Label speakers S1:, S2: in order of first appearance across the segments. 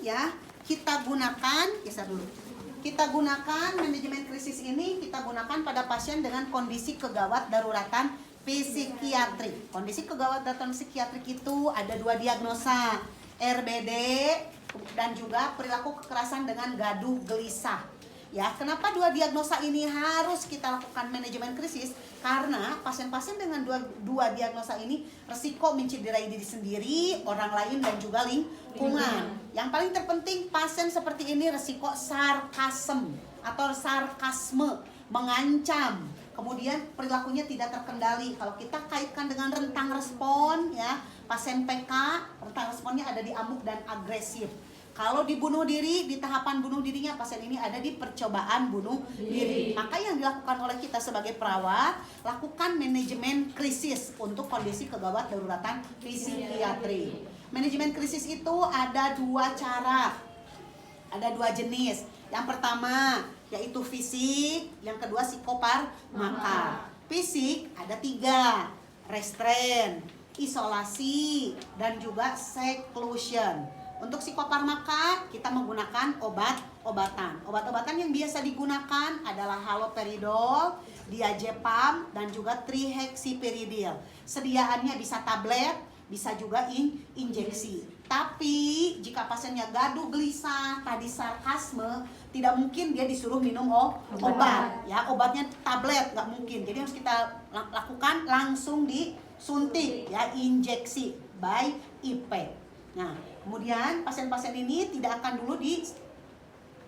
S1: ya kita gunakan, geser dulu. Kita gunakan manajemen krisis ini, kita gunakan pada pasien dengan kondisi kegawat daruratan psikiatrik. Kondisi kegawat daruratan psikiatrik itu ada 2 diagnosa, RBD dan juga perilaku kekerasan dengan gaduh gelisah. Ya, kenapa 2 diagnosa ini harus kita lakukan manajemen krisis? Karena pasien-pasien dengan dua diagnosa ini resiko mencederai diri sendiri, orang lain dan juga lingkungan. Yang paling terpenting, pasien seperti ini resiko sarkasme atau sarkasme, mengancam. Kemudian perilakunya tidak terkendali. Kalau kita kaitkan dengan rentang respon, ya, pasien PK, rentang responnya ada di amuk dan agresif. Kalau dibunuh diri, di tahapan bunuh dirinya pasien ini ada di percobaan bunuh diri. Maka yang dilakukan oleh kita sebagai perawat, lakukan manajemen krisis untuk kondisi kegawat daruratan psikiatri. Manajemen krisis itu ada 2 cara, ada 2 jenis. Yang pertama yaitu fisik, yang kedua psikofarmaka. Fisik ada 3, restrain, isolasi, dan juga seclusion. Untuk psikofarmaka kita menggunakan obat-obatan. Obat-obatan yang biasa digunakan adalah haloperidol, diazepam, dan juga trihexypiridil. Sediaannya bisa tablet, bisa juga injeksi. Tapi jika pasiennya gaduh gelisah, tadi sarkasme, tidak mungkin dia disuruh minum obat. Ya, obatnya tablet nggak mungkin. Jadi harus kita lakukan langsung disuntik, ya, injeksi by IP. Nah, kemudian pasien-pasien ini tidak akan dulu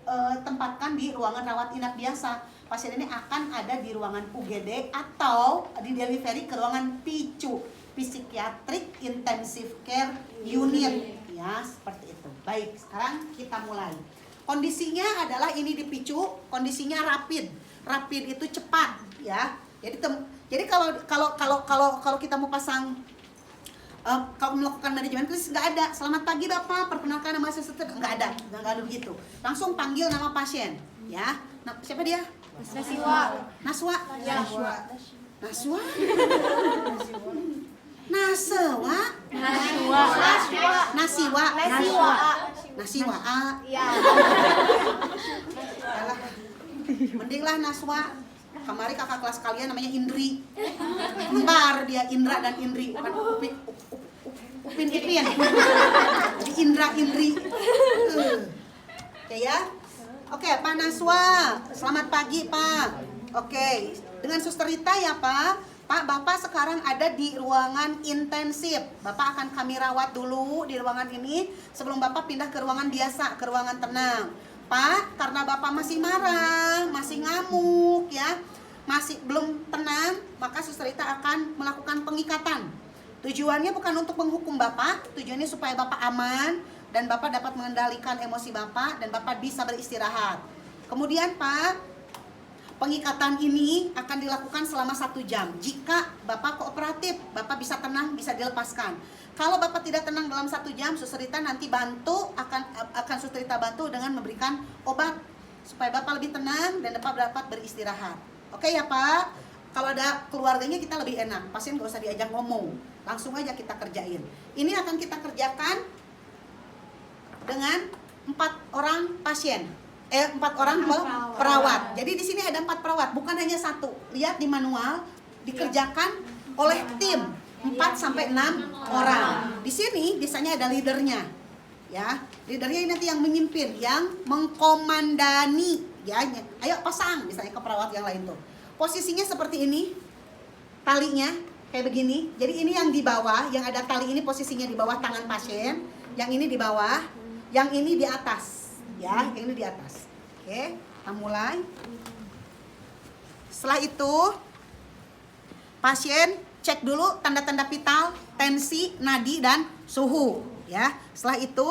S1: ditempatkan di ruangan rawat inap biasa. Pasien ini akan ada di ruangan UGD atau di delivery ke ruangan PICU, Psychiatric Intensive Care Unit, ya, seperti itu. Baik, sekarang kita mulai. Kondisinya adalah ini di PICU, kondisinya rapid. Rapid itu cepat, ya. Jadi kalau kita mau pasang kalau melakukan manajemen krisis nggak ada. Selamat pagi Bapak, perkenalkan nama saya, nggak ada begitu. Langsung panggil nama pasien, ya. Nah, siapa dia?
S2: Naswa.
S1: Naswa.
S2: Ya.
S1: Naswa. Nasewa. Nasiwa. Nasiwa.
S2: Ya.
S1: Mendinglah Naswa. Kemarin kakak kelas kalian namanya Indri. Kembar dia, Indra dan Indri, bukan Upin Ipin. Jadi Indra Indri. Oke ya. Oke, Pak Naswa. Selamat pagi, Pak. Oke, dengan Suster Rita ya, Pak. Pak, Bapak sekarang ada di ruangan intensif. Bapak akan kami rawat dulu di ruangan ini sebelum Bapak pindah ke ruangan biasa, ke ruangan tenang. Pak, karena Bapak masih marah, masih ngamuk, ya, masih belum tenang, maka Suster Rita akan melakukan pengikatan. Tujuannya bukan untuk menghukum Bapak, tujuannya supaya Bapak aman dan Bapak dapat mengendalikan emosi Bapak dan Bapak bisa beristirahat. Kemudian Pak, pengikatan ini akan dilakukan selama 1 jam. Jika Bapak kooperatif, Bapak bisa tenang, bisa dilepaskan. Kalau Bapak tidak tenang dalam 1 jam, Suster Rita nanti akan Suster Rita bantu dengan memberikan obat supaya Bapak lebih tenang dan Bapak dapat beristirahat. Oke ya Pak? Kalau ada keluarganya kita lebih enak. Pasien gak usah diajak ngomong, langsung aja kita kerjain. Ini akan kita kerjakan dengan 4 orang pasien. 4 orang perawat. Jadi di sini ada 4 perawat, bukan hanya 1. Lihat di manual, dikerjakan oleh tim 4 sampai 6 orang. Di sini biasanya ada leadernya. Ya, leadernya nanti yang memimpin, yang mengkomandani, ya. Ayo pasang misalnya ke perawat yang lain tuh. Posisinya seperti ini. Talinya kayak begini. Jadi ini yang di bawah, yang ada tali ini posisinya di bawah tangan pasien, yang ini di bawah, yang ini di atas. Ya, yang ini di atas. Oke, kita mulai. Setelah itu pasien cek dulu tanda-tanda vital, tensi, nadi, dan suhu. Ya, setelah itu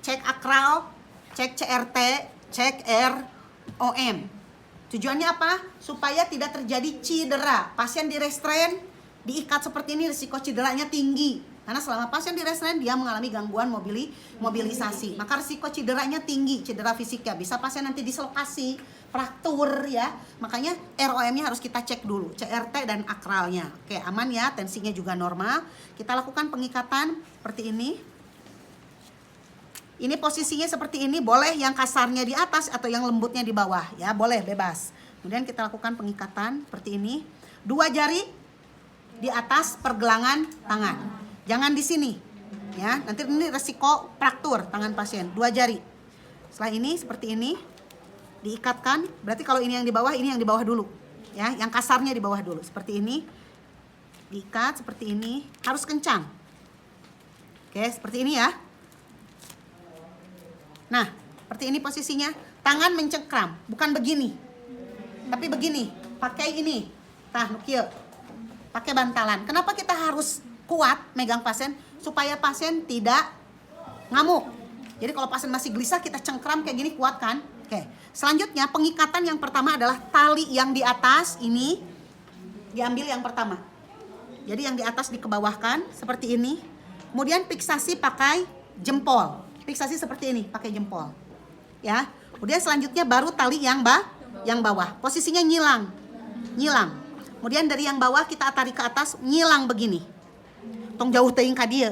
S1: cek akral, cek CRT, cek ROM. Tujuannya apa? Supaya tidak terjadi cedera. Pasien di restrain, diikat seperti ini, risiko cederanya tinggi. Karena selama pasien di restrain dia mengalami gangguan mobilisasi. Maka risiko cederanya tinggi, cedera fisiknya. Bisa pasien nanti dislokasi, fraktur ya. Makanya ROM-nya harus kita cek dulu, CRT dan akralnya. Oke, aman ya, tensinya juga normal. Kita lakukan pengikatan seperti ini. Ini posisinya seperti ini, boleh yang kasarnya di atas atau yang lembutnya di bawah ya, boleh bebas. Kemudian kita lakukan pengikatan seperti ini. 2 jari di atas pergelangan tangan. Jangan di sini. Ya, nanti ini resiko fraktur tangan pasien. 2 jari. Setelah ini seperti ini diikatkan. Berarti kalau ini yang di bawah, ini yang di bawah dulu. Ya, yang kasarnya di bawah dulu. Seperti ini. Diikat seperti ini, harus kencang. Oke, seperti ini ya. Nah, seperti ini posisinya. Tangan mencengkram, bukan begini. Tapi begini, pakai ini. Tah, nukieu. Pakai bantalan. Kenapa kita harus kuat megang pasien? Supaya pasien tidak ngamuk. Jadi kalau pasien masih gelisah, kita cengkram kayak gini, kuat kan? Oke. Selanjutnya, pengikatan yang pertama adalah tali yang di atas ini diambil yang pertama. Jadi yang di atas dikebawahkan seperti ini. Kemudian fiksasi pakai jempol. Fiksasi seperti ini, pakai jempol. Ya. Kemudian selanjutnya baru tali yang bawah. Posisinya nyilang. Kemudian dari yang bawah kita tarik ke atas, nyilang begini. Tong jauh teuing ka dieu.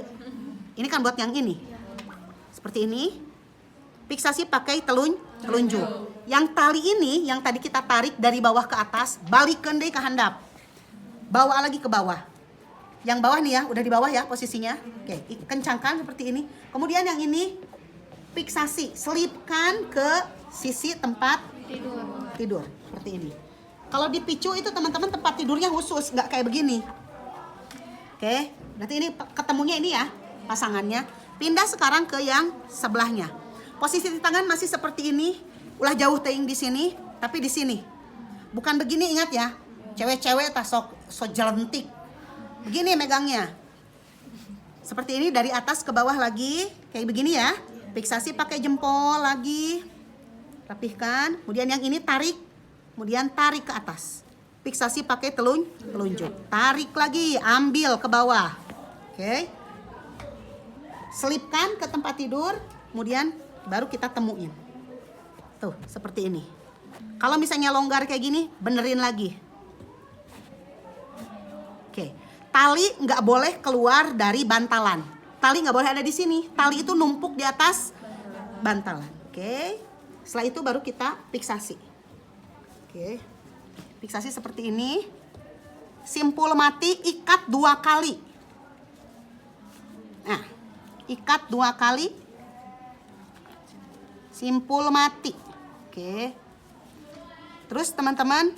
S1: Ini kan buat yang ini. Seperti ini. Fiksasi pakai telunjuk. Yang tali ini yang tadi kita tarik dari bawah ke atas, balikkeun deui ke handap. Bawa lagi ke bawah. Yang bawah nih ya, udah di bawah ya posisinya. Oke, kencangkan seperti ini. Kemudian yang ini fiksasi, selipkan ke sisi tempat tidur seperti ini. Kalau dipicu itu teman-teman tempat tidurnya khusus, nggak kayak begini. Oke, berarti ini ketemunya ini ya pasangannya. Pindah sekarang ke yang sebelahnya. Posisi tangan masih seperti ini. Ulah jauh teuing di sini, tapi di sini. Bukan begini, ingat ya. Cewek-cewek tak sok jelentik. Begini megangnya. Seperti ini dari atas ke bawah lagi, kayak begini ya. Fiksasi pakai jempol lagi. Rapihkan. Kemudian yang ini tarik. Kemudian tarik ke atas. Fiksasi pakai telunjuk. Tarik lagi, ambil ke bawah. Oke. Selipkan ke tempat tidur, kemudian baru kita temuin. Tuh, seperti ini. Kalau misalnya longgar kayak gini, benerin lagi. Oke. Tali nggak boleh keluar dari bantalan. Tali nggak boleh ada di sini. Tali itu numpuk di atas bantalan. Oke. Setelah itu baru kita fiksasi. Oke. Fiksasi seperti ini. Simpul mati, ikat 2 kali. Nah, ikat 2 kali. Simpul mati. Oke. Terus teman-teman,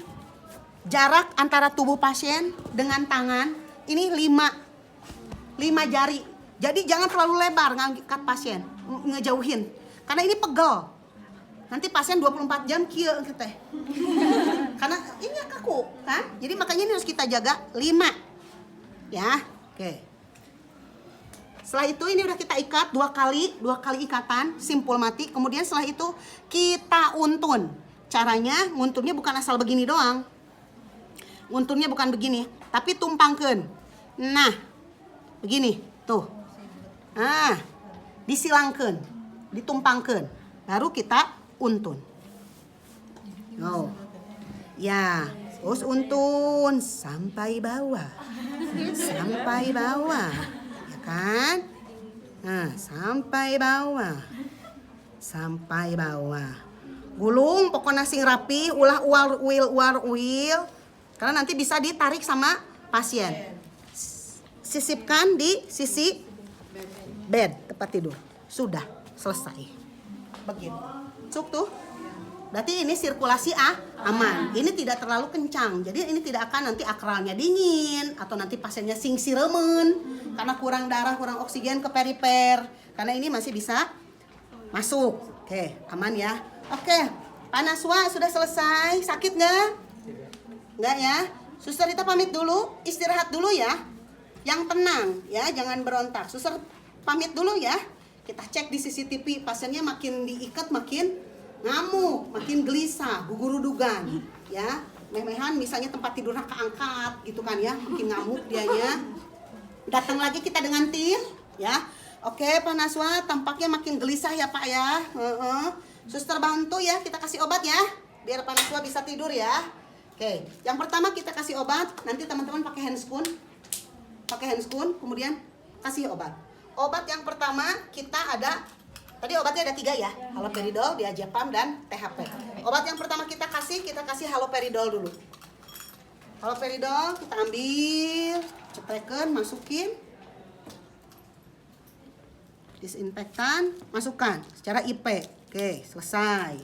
S1: jarak antara tubuh pasien dengan tangan ini 5 jari. Jadi jangan terlalu lebar ngangkat pasien, ngejauhin. Karena ini pegel. Nanti pasien 24 jam kieu teh. Karena ini kaku kan? Jadi makanya ini harus kita jaga 5. Ya. Oke. Setelah itu ini udah kita ikat 2 kali ikatan, simpul mati. Kemudian setelah itu kita untun. Caranya nguntunnya bukan asal begini doang. Nguntunnya bukan begini, tapi tumpangkeun. Nah, begini, tuh. Nah, disilangkeun, ditumpangkeun. Baru kita untun. Oh. Ya, terus untun sampai bawah. Sampai bawah. Ya kan? Nah, sampai bawah. Sampai bawah. Gulung pokoknya sing rapi, ulah uil. Karena nanti bisa ditarik sama pasien. Sisipkan di sisi bed tempat tidur. Sudah selesai. Begitu. Cuk tuh. Berarti ini sirkulasi aman. Ini tidak terlalu kencang. Jadi ini tidak akan nanti akralnya dingin atau nanti pasiennya singsiremen karena kurang darah, kurang oksigen ke perifer. Karena ini masih bisa masuk. Oke, aman ya. Oke, Pak Naswa sudah selesai. Sakit nggak? Nggak ya? Suster Rita pamit dulu, istirahat dulu ya. Yang tenang ya, jangan berontak. Suster pamit dulu ya. Kita cek di CCTV, pasiennya makin diikat makin ngamuk, makin gelisah, gugurudugan ya. Memehan misalnya tempat tidurnya keangkat gitu kan ya, makin ngamuk dianya. Datang lagi kita dengan tim ya. Oke, Pak Naswa tampaknya makin gelisah ya Pak ya. Suster bantu ya, kita kasih obat ya, biar Pak Naswa bisa tidur ya. Oke, yang pertama kita kasih obat. Nanti teman-teman pakai handscoon, kemudian kasih obat. Obat yang pertama kita ada Tadi obatnya ada 3 ya, haloperidol, diazepam, dan THP. Obat yang pertama kita kasih haloperidol dulu. Haloperidol kita ambil, ceprekan, masukin, disinfektan, masukkan secara IP. Oke, selesai.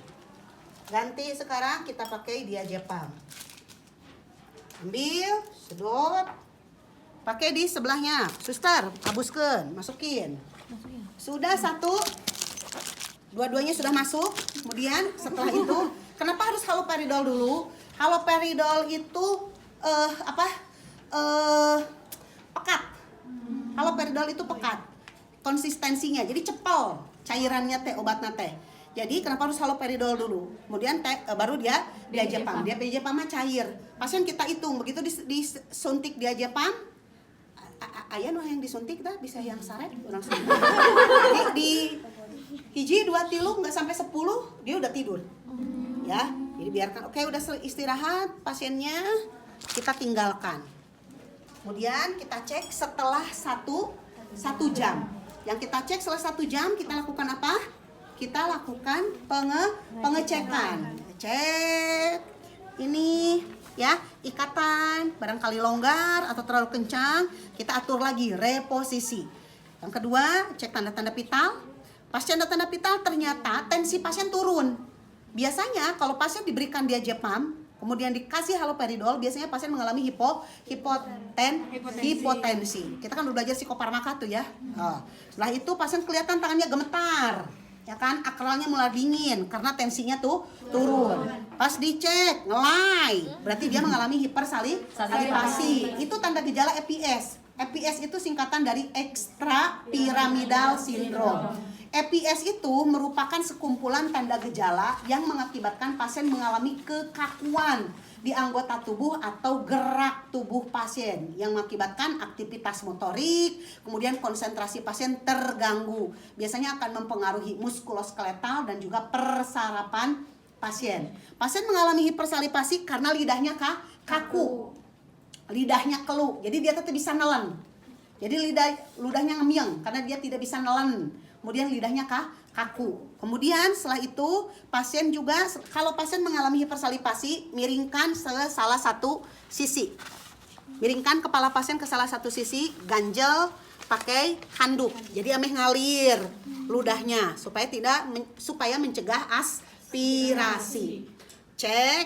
S1: Ganti sekarang kita pakai diazepam. Ambil, sedot, pakai di sebelahnya. Suster, habuskan, masukin. Sudah satu, dua-duanya sudah masuk. Kemudian setelah itu, kenapa harus haloperidol dulu? Haloperidol itu pekat. Haloperidol itu pekat konsistensinya, jadi cepel cairannya teh, obatnya teh. Jadi kenapa harus haloperidol dulu? Kemudian baru dia diazepam. Dia diazepam mah cair. Pasien kita hitung begitu disuntik diazepam. Aya nu yang disuntik dah bisa yang saret orang suntik. Jadi di hiji 2 tilu nggak sampai 10 dia udah tidur. Ya, jadi biarkan. Oke, udah istirahat pasiennya, kita tinggalkan. Kemudian kita cek setelah satu jam. Yang kita cek setelah 1 jam kita lakukan apa? Kita lakukan pengecekan. Cek ini ya, ikatan barangkali longgar atau terlalu kencang, kita atur lagi reposisi. Yang kedua, cek tanda-tanda vital. Pas tanda-tanda vital ternyata tensi pasien turun. Biasanya kalau pasien diberikan diazepam, kemudian dikasih haloperidol, biasanya pasien mengalami hipotensi. Kita kan udah belajar psikofarmaka tuh ya. Setelah itu pasien kelihatan tangannya gemetar, ya kan, akralnya mulai dingin karena tensinya tuh turun. Pas dicek ngelai, berarti dia mengalami hipersalivasi. Itu tanda gejala EPS. EPS itu singkatan dari extrapiramidal syndrome. EPS itu merupakan sekumpulan tanda gejala yang mengakibatkan pasien mengalami kekakuan di anggota tubuh atau gerak tubuh pasien yang mengakibatkan aktivitas motorik, kemudian konsentrasi pasien terganggu. Biasanya akan mempengaruhi muskuloskeletal dan juga persarapan pasien. Pasien mengalami hipersalivasi karena lidahnya kaku, lidahnya keluh, jadi dia tetap bisa nelen. Jadi ludahnya ngemyeng karena dia tidak bisa nelen. Kemudian lidahnya kaku. Kemudian setelah itu pasien juga, kalau pasien mengalami hipersalivasi, miringkan salah satu sisi. Miringkan kepala pasien ke salah satu sisi, ganjel pakai handuk. Jadi ameh ngalir ludahnya supaya mencegah aspirasi. Cek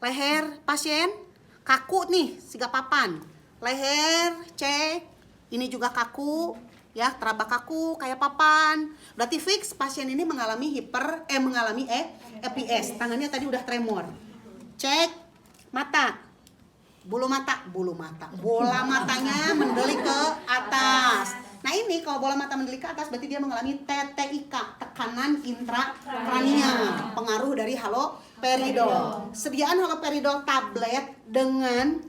S1: leher pasien kaku nih, siga papan. Leher cek, ini juga kaku. Ya, teraba kaku kayak papan. Berarti fix pasien ini mengalami EPS. Tangannya tadi udah tremor. Cek mata. Bola matanya mendelik ke atas. Nah, ini kalau bola mata mendelik ke atas berarti dia mengalami TTIK, tekanan intrakranial, pengaruh dari haloperidol. Sediaan haloperidol tablet dengan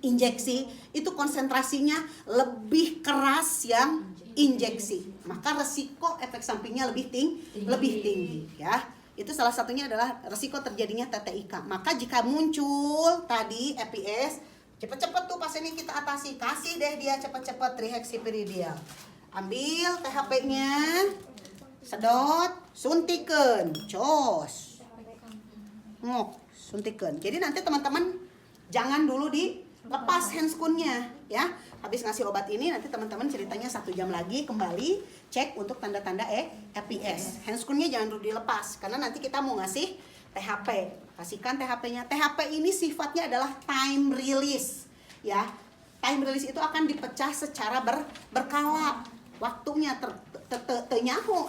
S1: injeksi itu konsentrasinya lebih keras yang injeksi, maka resiko efek sampingnya lebih tinggi ya. Itu salah satunya adalah resiko terjadinya TTIK. Maka jika muncul tadi EPS, cepet-cepet tuh pasiennya kita atasi, kasih deh dia cepet-cepet trihexypyridal. Ambil THP-nya, sedot, suntikan, cos, ngok, suntikan. Jadi nanti teman-teman jangan dulu dilepas handscoon-nya ya. Habis ngasih obat ini nanti teman-teman ceritanya 1 jam lagi kembali cek untuk tanda-tanda EPS. Handscoon-nya jangan dulu dilepas karena nanti kita mau ngasih THP. Kasihkan THP-nya. THP ini sifatnya adalah time release ya. Time release itu akan dipecah secara berkala. Waktunya ternyaho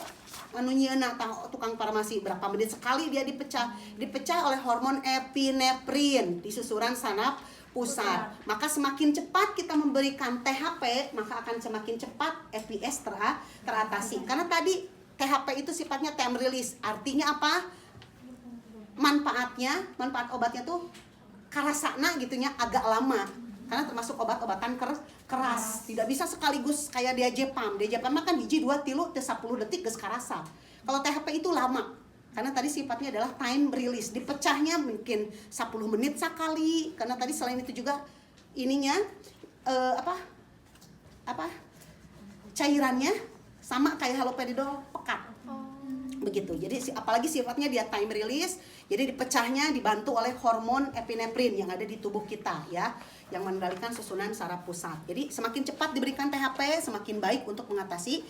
S1: anunya tukang farmasi berapa menit sekali dia dipecah oleh hormon epinefrin di susuran saraf pusat. Maka semakin cepat kita memberikan THP, maka akan semakin cepat EPS teratasi. Karena tadi THP itu sifatnya time release. Artinya apa? Manfaat obatnya tuh karasana gitunya agak lama. Karena termasuk obat-obatan keras. Tidak bisa sekaligus kayak diazepam. Diazepam kan hiji 2 tilu 10 detik geus karasa. Kalau THP itu lama. Karena tadi sifatnya adalah time release. Dipecahnya mungkin 10 menit sekali. Karena tadi selain itu juga ininya cairannya sama kayak haloperidol pekat. begitu. Jadi apalagi sifatnya dia time release, jadi dipecahnya dibantu oleh hormon epinefrin yang ada di tubuh kita ya, yang mengendalikan susunan saraf pusat. Jadi semakin cepat diberikan THP semakin baik untuk mengatasi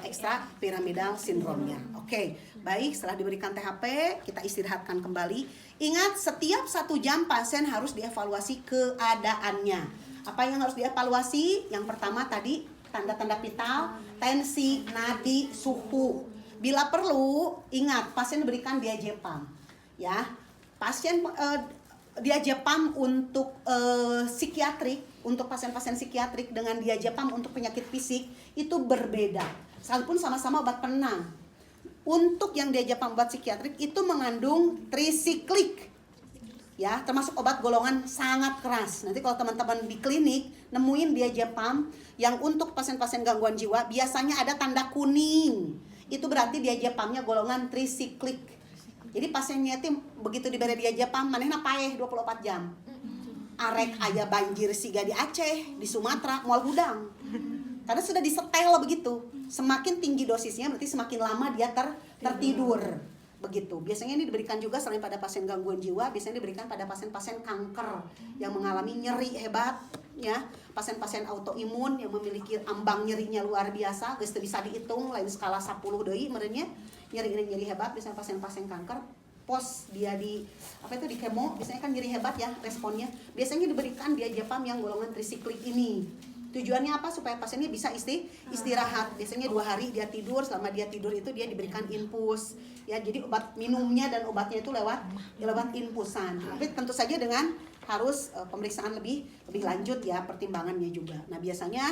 S1: extra pyramidal syndrome-nya. Oke, baik, setelah diberikan THP kita istirahatkan kembali. Ingat, setiap 1 jam pasien harus dievaluasi keadaannya. Apa yang harus dievaluasi? Yang pertama tadi tanda-tanda vital, tensi, nadi, suhu. Bila perlu, ingat pasien diberikan diazepam, ya. Pasien diazepam untuk psikiatrik, untuk pasien-pasien psikiatrik dengan diazepam untuk penyakit fisik itu berbeda. Sekalipun sama-sama obat penenang. Untuk yang diazepam obat psikiatrik itu mengandung trisiklik, ya, termasuk obat golongan sangat keras. Nanti kalau teman-teman di klinik nemuin diazepam yang untuk pasien-pasien gangguan jiwa biasanya ada tanda kuning. Itu berarti diazepamnya golongan trisiklik. Jadi pasiennya itu begitu diberi diazepam manehna paeh 24 jam. Arek aya banjir siga di Aceh, di Sumatera, moal hudang. Karena sudah disetel begitu. Semakin tinggi dosisnya berarti semakin lama dia tertidur. Begitu. Biasanya ini diberikan juga selain pada pasien gangguan jiwa, biasanya diberikan pada pasien-pasien kanker yang mengalami nyeri hebat, ya, pasien-pasien autoimun yang memiliki ambang nyerinya luar biasa, geus teu bisa dihitung, lain skala 10 deui merenya, nyeri hebat, biasanya pasien-pasien kanker pos dia di di kemo, biasanya kan nyeri hebat ya responnya. Biasanya diberikan diazepam yang golongan trisiklik ini. Tujuannya apa? Supaya pasiennya bisa istirahat. Biasanya 2 hari dia tidur, selama dia tidur itu dia diberikan infus. Ya, jadi obat minumnya dan obatnya itu lewat infusan. Tapi tentu saja dengan harus pemeriksaan lebih lanjut ya, pertimbangannya juga. Nah, biasanya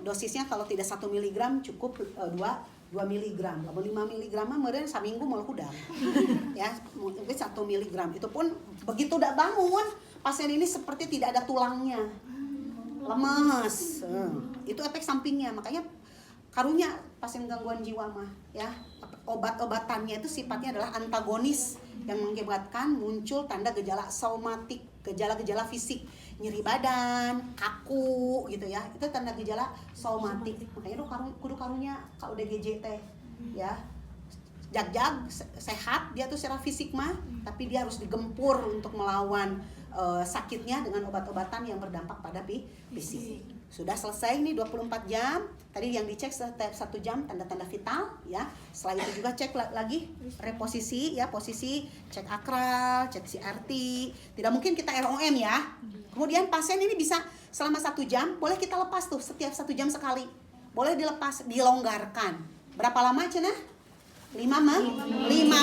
S1: dosisnya kalau tidak 1 mg cukup 2 mg. Kalau 5 mg mah meureun saminggu moal hudang. Ya, mungkin 1 mg. Itu pun begitu udah bangun, pasien ini seperti tidak ada tulangnya. Lemes, itu efek sampingnya. Makanya karunya pasien gangguan jiwa mah ya, obat-obatannya itu sifatnya adalah antagonis yang mengakibatkan muncul tanda gejala somatik, gejala-gejala fisik, nyeri badan, kaku gitu ya, itu tanda gejala somatik. Makanya lu kudu karunya ka UDGJ teh ya, jag-jag sehat dia tuh secara fisik mah, tapi dia harus digempur untuk melawan sakitnya dengan obat-obatan yang berdampak pada fisik. Sudah selesai nih 24 jam. Tadi yang dicek setiap 1 jam tanda-tanda vital ya. Setelah itu juga cek lagi reposisi ya, posisi, cek akral, cek CRT. Tidak mungkin kita ROM ya. Kemudian pasien ini bisa selama 1 jam boleh kita lepas tuh setiap 1 jam sekali. Boleh dilepas, dilonggarkan. Berapa lama cenah? 5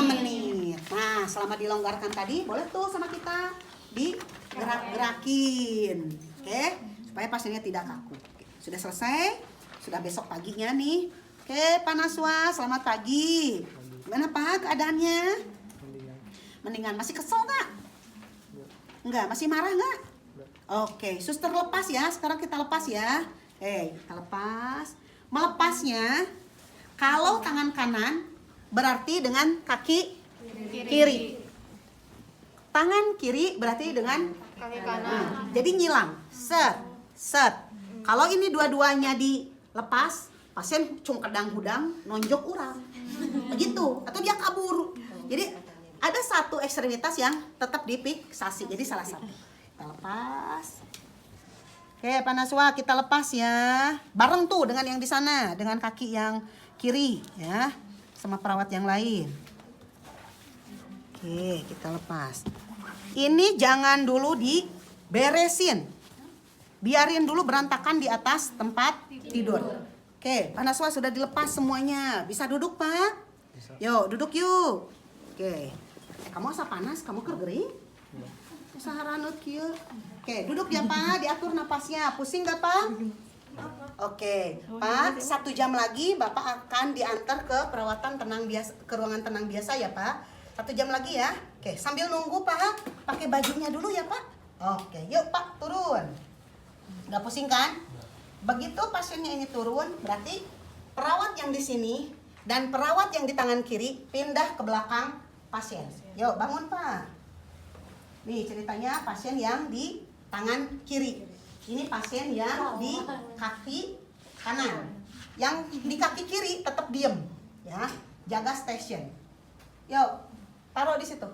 S1: menit. Nah, selama dilonggarkan tadi boleh tuh sama kita digerak-gerakin, oke, supaya pasiennya tidak kaku. Oke, sudah selesai, sudah besok paginya nih. Oke, Pak Naswa, selamat pagi. Gimana Pak keadaannya? Mendingan. Masih kesel nggak? Enggak, masih marah nggak? Oke, suster lepas ya. Sekarang kita lepas ya. Oke, kita lepas. Melepasnya, kalau tangan kanan berarti dengan kaki kiri. Tangan kiri berarti dengan
S2: kaki kanan.
S1: Jadi nyilang, set. Kalau ini dua-duanya dilepas, pasien cungkedang hudang nonjok urang. Begitu, atau dia kabur. Jadi ada satu ekstremitas yang tetap difiksasi. Jadi salah satu. Kita lepas. Oke, Pak Naswa, kita lepas ya. Bareng tuh dengan yang di sana, dengan kaki yang kiri ya, sama perawat yang lain. Oke, kita lepas. Ini jangan dulu diberesin. Biarin dulu berantakan di atas tempat tidur. Oke, Pak Naswa sudah dilepas semuanya. Bisa duduk, Pak? Yuk, duduk yuk. Oke. Kamu asa panas? Kamu kergering? Usaha ranut kieu. Oke, duduk ya, Pak. Diatur napasnya. Pusing gak, Pak? Oke, Pak, 1 jam lagi Bapak akan diantar ke perawatan tenang biasa, ke ruangan tenang biasa ya, Pak. 1 jam lagi ya. Oke, sambil nunggu Pak, pakai bajunya dulu ya Pak. Oke, yuk Pak, turun. Gak pusing kan? Begitu pasiennya ini turun, berarti perawat yang di sini dan perawat yang di tangan kiri pindah ke belakang pasien. Yuk, bangun Pak. Nih ceritanya pasien yang di tangan kiri. Ini pasien yang di kaki kanan. Yang di kaki kiri tetap diem, ya. jaga station. Yuk, taruh di situ.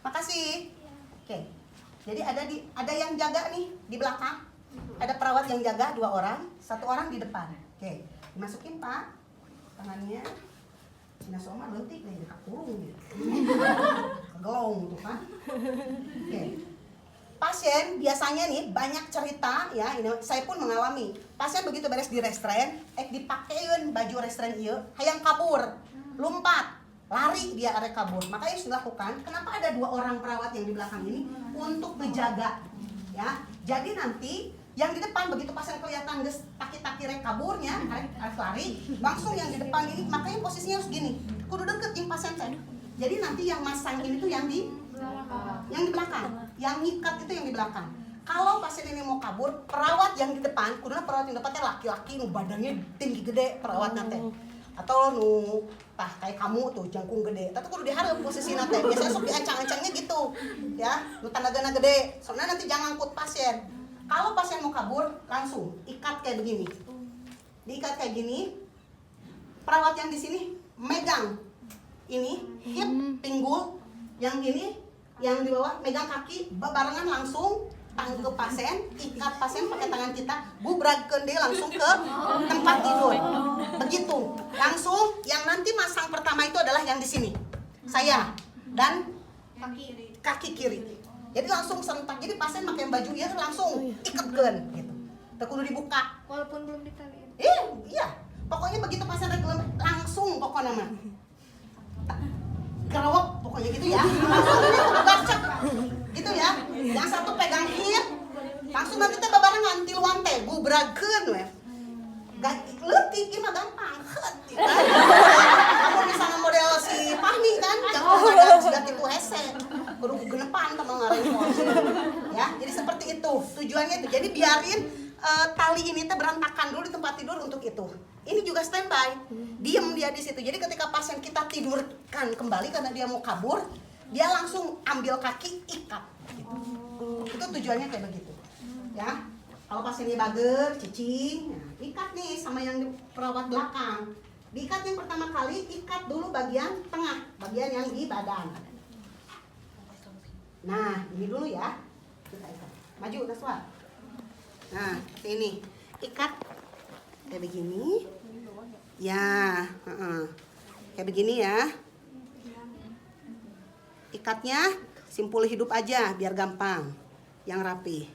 S1: Makasih. Oke. Jadi ada yang jaga nih di belakang. Ada perawat yang jaga 2 orang, 1 orang di depan. Oke. Dimasukin Pak tangannya. Cina Soma lentik nih, dekat kurung gitu. Gelong tuh kan. Oke. Pasien biasanya nih banyak cerita ya, ini saya pun mengalami. Pasien begitu beres di restrain, dipakein baju restrain ieu, hayang kabur, lompat, lari dia arek kabur. Makanya harus dilakukan. Kenapa ada 2 orang perawat yang di belakang ini untuk menjaga ya. Jadi nanti yang di depan begitu pasien kelihatan geus taki-taki rek kaburnya, arek lari, langsung yang di depan ini makanya posisinya harus gini. Kudu deket yang pasien saya. Jadi nanti yang masang ini tuh yang di belakang, yang ngikat itu yang di belakang. Kalau pasien ini mau kabur, perawat yang di depan, kuduna perawat yang depannya laki-laki, nu badannya tinggi gede perawat nate, atau nu tah kayak kamu tuh jangkung gede, tapi kudu diharap posisi nate. Biasanya sok diancang-ancangnya gitu, ya, nu tanagana gede. Soalnya nanti jangan ngangkut pasien. Kalau pasien mau kabur, langsung ikat kayak begini, diikat kayak gini. Perawat yang di sini megang ini hip, pinggul, yang gini. Yang di bawah megang kaki, barengan langsung tangkep pasien, ikat pasien pakai tangan kita, bubragkeun deui langsung ke tempat tidur. Begitu. Langsung yang nanti masang pertama itu adalah yang di sini. Saya dan kaki kiri. Jadi langsung serentak. Jadi pasien pakai baju ya langsung ikatkeun gitu. Teu kudu dibuka
S2: Walaupun belum ditaliin.
S1: Iya. Pokoknya begitu pasien langsung pokoknya mah. Kerawak pokoknya gitu ya, langsung bacak gitu ya. Yang satu pegang hip, langsung nanti teh babarengan tiluan teh gubrageun we. Leutik ieu mah gampang. Kamu misalnya model si Fahmi kan, jangan ada sudah tipu hese. Kudu genepan teman ngarepos. Ya, jadi seperti itu. Tujuannya itu. Jadi biarin tali ini teh berantakan dulu di tempat tidur untuk itu. Ini juga standby, diem dia di situ. Jadi ketika pasien kita tidurkan kembali karena dia mau kabur, dia langsung ambil kaki ikat. Gitu. Itu tujuannya kayak begitu. Ya, kalau pasiennya bager, cicing, nah, ikat nih sama yang di perawat belakang. Diikat yang pertama kali, ikat dulu bagian tengah, bagian yang di badan. Nah, ini dulu ya. Kita ikat. Maju, Naswa. Nah, ini ikat kayak begini. Ya, kayak begini ya. Ikatnya simpul hidup aja biar gampang, yang rapi.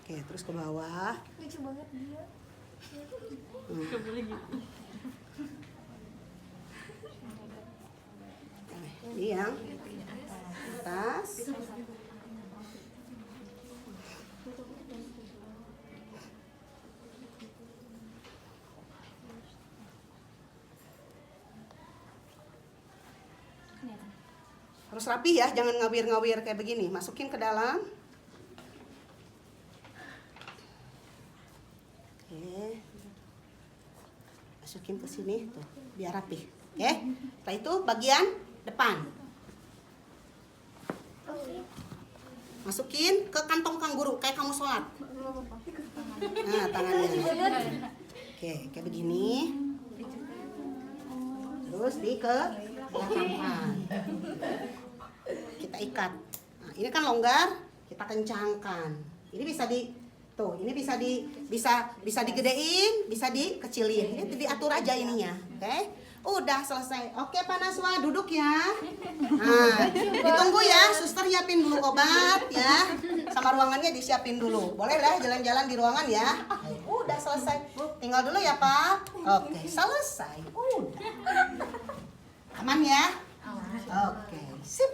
S1: Oke, terus ke bawah.
S2: Lucu banget dia.
S1: Ini yang atas. Harus rapi ya, jangan ngawir-ngawir kayak begini. Masukin ke dalam. Oke. Masukin ke sini tuh, biar rapi. Oke. Setelah itu bagian depan. Masukin ke kantong kangguru kayak kamu sholat. Nah, tangannya. Oke, kayak begini. Terus ke belakang. Kita ikat. Nah, ini kan longgar, kita kencangkan. Ini bisa bisa digedein, bisa dikecilin. Ini diatur aja ininya, oke? Udah selesai. Oke, Pak Naswa, duduk ya. Nah, ditunggu ya, suster nyiapin dulu obat ya. Sama ruangannya disiapin dulu. Boleh lah jalan-jalan di ruangan ya. Udah selesai. Tinggal dulu ya, Pak. Oke, selesai. Udah. Aman ya? Oke, sip.